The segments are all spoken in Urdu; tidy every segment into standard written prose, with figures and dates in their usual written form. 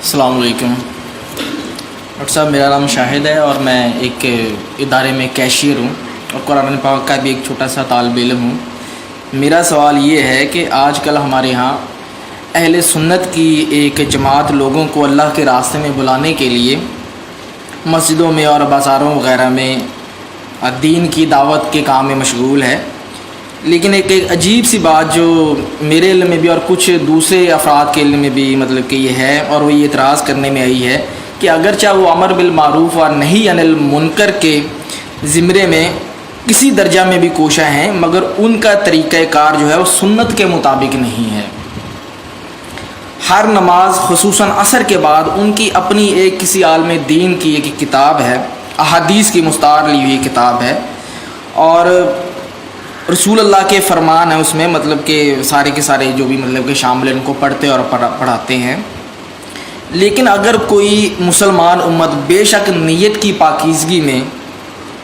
السلام علیکم ڈاکٹر صاحب، میرا نام شاہد ہے اور میں ایک ادارے میں کیشیئر ہوں اور قرآن پاک کا بھی ایک چھوٹا سا طالب علم ہوں۔ میرا سوال یہ ہے کہ آج کل ہمارے ہاں اہل سنت کی ایک جماعت لوگوں کو اللہ کے راستے میں بلانے کے لیے مسجدوں میں اور بازاروں وغیرہ میں دین کی دعوت کے کام میں مشغول ہے، لیکن ایک عجیب سی بات جو میرے علم میں بھی اور کچھ دوسرے افراد کے علم میں بھی مطلب کہ یہ ہے، اور وہ یہ اعتراض کرنے میں آئی ہے کہ اگرچہ وہ امر بالمعروف اور نہی عن المنکر کے زمرے میں کسی درجہ میں بھی کوشاں ہیں، مگر ان کا طریقہ کار جو ہے وہ سنت کے مطابق نہیں ہے۔ ہر نماز خصوصاً عصر کے بعد ان کی اپنی ایک کسی عالم دین کی ایک کتاب ہے، احادیث کی مستعار لی ہوئی کتاب ہے، اور رسول اللہ کے فرمان ہیں اس میں، مطلب کہ سارے کے سارے جو بھی مطلب کہ شامل ان کو پڑھتے اور پڑھاتے ہیں۔ لیکن اگر کوئی مسلمان امت بے شک نیت کی پاکیزگی میں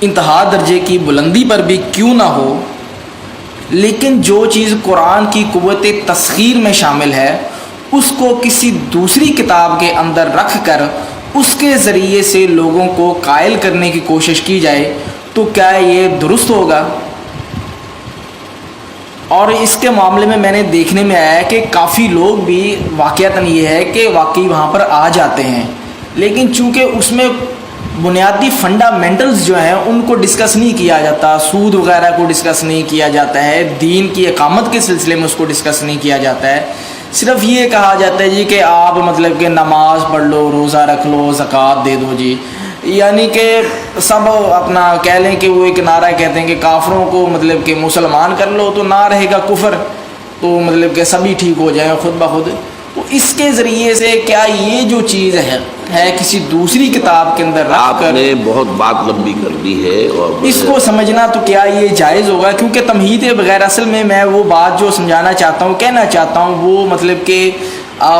انتہا درجے کی بلندی پر بھی کیوں نہ ہو، لیکن جو چیز قرآن کی قوت تسخیر میں شامل ہے اس کو کسی دوسری کتاب کے اندر رکھ کر اس کے ذریعے سے لوگوں کو قائل کرنے کی کوشش کی جائے، تو کیا یہ درست ہوگا؟ اور اس کے معاملے میں نے دیکھنے میں آیا ہے کہ کافی لوگ بھی واقعتاً یہ ہے کہ واقعی وہاں پر آ جاتے ہیں، لیکن چونکہ اس میں بنیادی فنڈامنٹلز جو ہیں ان کو ڈسکس نہیں کیا جاتا، سود وغیرہ کو ڈسکس نہیں کیا جاتا ہے، دین کی اقامت کے سلسلے میں اس کو ڈسکس نہیں کیا جاتا ہے، صرف یہ کہا جاتا ہے جی کہ آپ مطلب کہ نماز پڑھ لو، روزہ رکھ لو، زکوٰۃ دے دو جی، یعنی کہ سب اپنا کہہ لیں کہ وہ ایک نعرہ کہتے ہیں کہ کافروں کو مطلب کہ مسلمان کر لو تو نہ رہے گا کفر، تو مطلب کہ سبھی ٹھیک ہو جائیں خود بخود۔ تو اس کے ذریعے سے کیا یہ جو چیز ہے کسی دوسری کتاب کے اندر رکھ کر، آپ نے بہت بات لمبی کر دی ہے اور اس کو سمجھنا تو کیا یہ جائز ہوگا؟ کیونکہ تمہید بغیر اصل میں وہ بات جو سمجھانا چاہتا ہوں، کہنا چاہتا ہوں، وہ مطلب کہ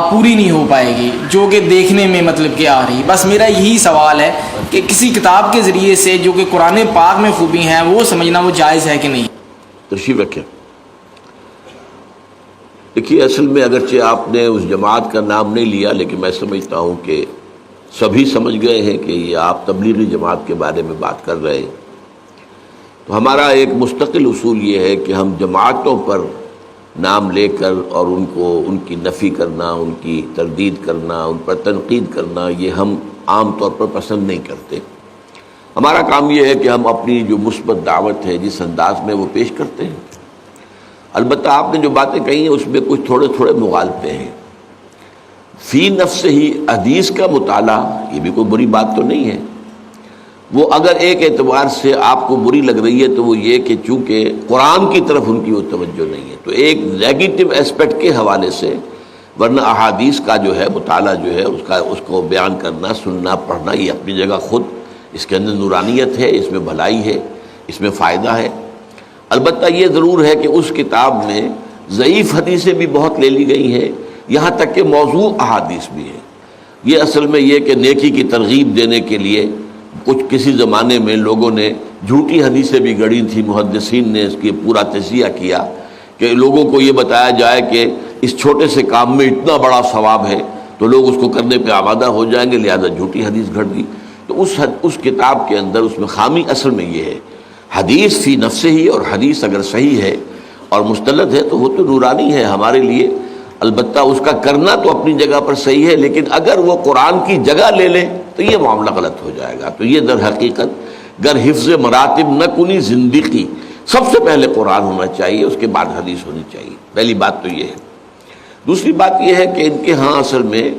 پوری نہیں ہو پائے گی جو کہ دیکھنے میں مطلب کہ آ رہی۔ بس میرا یہی سوال ہے کہ کسی کتاب کے ذریعے سے جو کہ قرآن پاک میں خوبی ہیں وہ سمجھنا وہ جائز ہے کہ نہیں؟ تشریف رکھیں۔ دیکھیے، اصل میں اگرچہ آپ نے اس جماعت کا نام نہیں لیا، لیکن میں سمجھتا ہوں کہ سبھی سمجھ گئے ہیں کہ یہ آپ تبلیغی جماعت کے بارے میں بات کر رہے ہیں۔ تو ہمارا ایک مستقل اصول یہ ہے کہ ہم جماعتوں پر نام لے کر اور ان کی نفی کرنا، ان کی تردید کرنا، ان پر تنقید کرنا، یہ ہم عام طور پر پسند نہیں کرتے۔ ہمارا کام یہ ہے کہ ہم اپنی جو مثبت دعوت ہے جس انداز میں وہ پیش کرتے ہیں۔ البتہ آپ نے جو باتیں کہی ہیں اس میں کچھ تھوڑے مغالطے ہیں۔ فی نفس ہی حدیث کا مطالعہ یہ بھی کوئی بری بات تو نہیں ہے، وہ اگر ایک اعتبار سے آپ کو بری لگ رہی ہے تو وہ یہ کہ چونکہ قرآن کی طرف ان کی وہ توجہ نہیں ہے، تو ایک نیگیٹو اسپیکٹ کے حوالے سے، ورنہ احادیث کا جو ہے مطالعہ جو ہے اس کو بیان کرنا، سننا، پڑھنا، یہ اپنی جگہ خود اس کے اندر نورانیت ہے، اس میں بھلائی ہے، اس میں فائدہ ہے۔ البتہ یہ ضرور ہے کہ اس کتاب میں ضعیف حدیثیں بھی بہت لے لی گئی ہیں، یہاں تک کہ موضوع احادیث بھی ہے۔ یہ اصل میں یہ کہ نیکی کی ترغیب دینے کے لیے کسی زمانے میں لوگوں نے جھوٹی حدیثیں بھی گڑھی تھی، محدثین نے اس کی پورا تجزیہ کیا کہ لوگوں کو یہ بتایا جائے کہ اس چھوٹے سے کام میں اتنا بڑا ثواب ہے تو لوگ اس کو کرنے پہ آمادہ ہو جائیں گے، لہذا جھوٹی حدیث گھڑ دی۔ تو اس کتاب کے اندر اس میں خامی اصل میں یہ ہے، حدیث فی نفس ہی، اور حدیث اگر صحیح ہے اور مستند ہے تو وہ تو نورانی ہے ہمارے لیے، البتہ اس کا کرنا تو اپنی جگہ پر صحیح ہے، لیکن اگر وہ قرآن کی جگہ لے لیں تو یہ معاملہ غلط ہو جائے گا۔ تو یہ در حقیقت گر حفظ مراتب نہ کنی زندگی، سب سے پہلے قرآن ہونا چاہیے، اس کے بعد حدیث ہونی چاہیے، پہلی بات تو یہ ہے۔ دوسری بات یہ ہے کہ ان کے ہاں اصل میں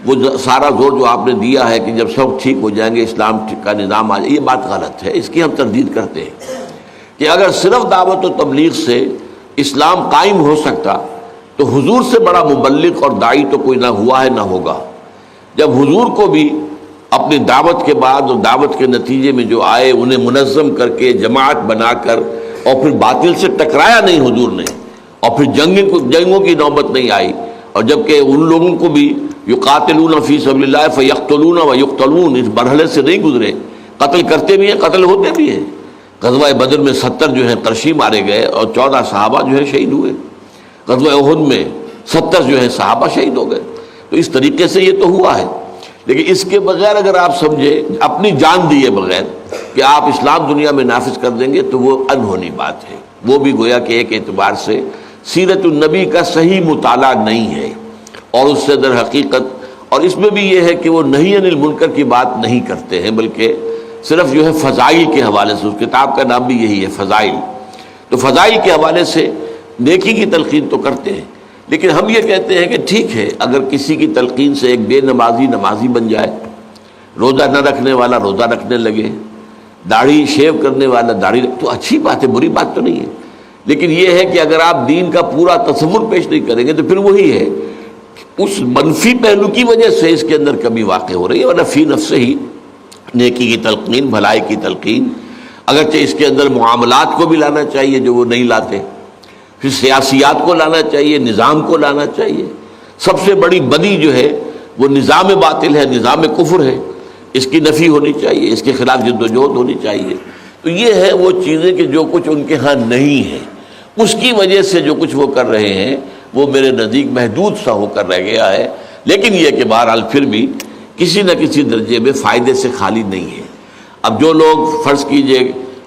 وہ سارا زور جو آپ نے دیا ہے کہ جب سب ٹھیک ہو جائیں گے اسلام کا نظام آ جائے، یہ بات غلط ہے، اس کی ہم تردید کرتے ہیں کہ اگر صرف دعوت و تبلیغ سے اسلام قائم ہو سکتا تو حضور سے بڑا مبلغ اور داعی تو کوئی نہ ہوا ہے نہ ہوگا۔ جب حضور کو بھی اپنی دعوت کے بعد اور دعوت کے نتیجے میں جو آئے انہیں منظم کر کے جماعت بنا کر اور پھر باطل سے ٹکرایا نہیں حضور نے، اور پھر جنگوں کی نوبت نہیں آئی، اور جبکہ ان لوگوں کو بھی یقاتلون فی سبیل اللہ فیقتلون ویقتلون اس مرحلے سے نہیں گزرے، قتل کرتے بھی ہیں، قتل ہوتے بھی ہیں۔ غزوہ بدر میں 70 جو ہیں قرشی مارے گئے اور 14 صحابہ جو ہیں شہید ہوئے۔ غزوہ احد میں 70 جو ہیں صحابہ شہید ہو گئے۔ تو اس طریقے سے یہ تو ہوا ہے، لیکن اس کے بغیر اگر آپ سمجھیں اپنی جان دیے بغیر کہ آپ اسلام دنیا میں نافذ کر دیں گے تو وہ انہونی بات ہے، وہ بھی گویا کہ ایک اعتبار سے سیرت النبی کا صحیح مطالعہ نہیں ہے، اور اس سے در حقیقت اور اس میں بھی یہ ہے کہ وہ نہی عن المنکر کی بات نہیں کرتے ہیں، بلکہ صرف جو ہے فضائل کے حوالے سے، اس کتاب کا نام بھی یہی ہے فضائل، تو فضائل کے حوالے سے نیکی کی تلقین تو کرتے ہیں، لیکن ہم یہ کہتے ہیں کہ ٹھیک ہے اگر کسی کی تلقین سے ایک بے نمازی نمازی بن جائے، روزہ نہ رکھنے والا روزہ رکھنے لگے، داڑھی شیو کرنے والا داڑھی، تو اچھی بات ہے، بری بات تو نہیں ہے، لیکن یہ ہے کہ اگر آپ دین کا پورا تصور پیش نہیں کریں گے تو پھر وہی ہے اس منفی پہلو کی وجہ سے اس کے اندر کمی واقع ہو رہی ہے، ورنہ فی نفس ہی نیکی کی تلقین، بھلائی کی تلقین، اگرچہ اس کے اندر معاملات کو بھی لانا چاہیے جو وہ نہیں لاتے، پھر سیاسیات کو لانا چاہیے، نظام کو لانا چاہیے، سب سے بڑی بدی جو ہے وہ نظام باطل ہے، نظام کفر ہے، اس کی نفی ہونی چاہیے، اس کے خلاف جد و جہد ہونی چاہیے، تو یہ ہے وہ چیزیں کہ جو کچھ ان کے ہاں نہیں ہے، اس کی وجہ سے جو کچھ وہ کر رہے ہیں وہ میرے نزدیک محدود سا ہو کر رہ گیا ہے، لیکن یہ کہ بہرحال پھر بھی کسی نہ کسی درجے میں فائدے سے خالی نہیں ہے۔ اب جو لوگ فرض کیجئے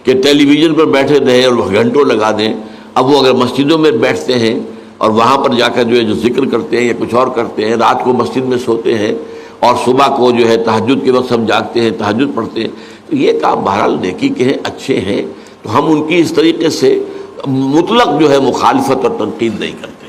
کہ ٹیلی ویژن پر بیٹھے رہے اور گھنٹوں لگا دیں، اب وہ اگر مسجدوں میں بیٹھتے ہیں اور وہاں پر جا کر جو ذکر کرتے ہیں یا کچھ اور کرتے ہیں، رات کو مسجد میں سوتے ہیں اور صبح کو جو ہے تہجد کے وقت ہم جاگتے ہیں، تہجد پڑھتے ہیں، تو یہ کام بہرحال نیکی کے ہیں، اچھے ہیں، تو ہم ان کی اس طریقے سے مطلق جو ہے مخالفت اور تنقید نہیں کرتے۔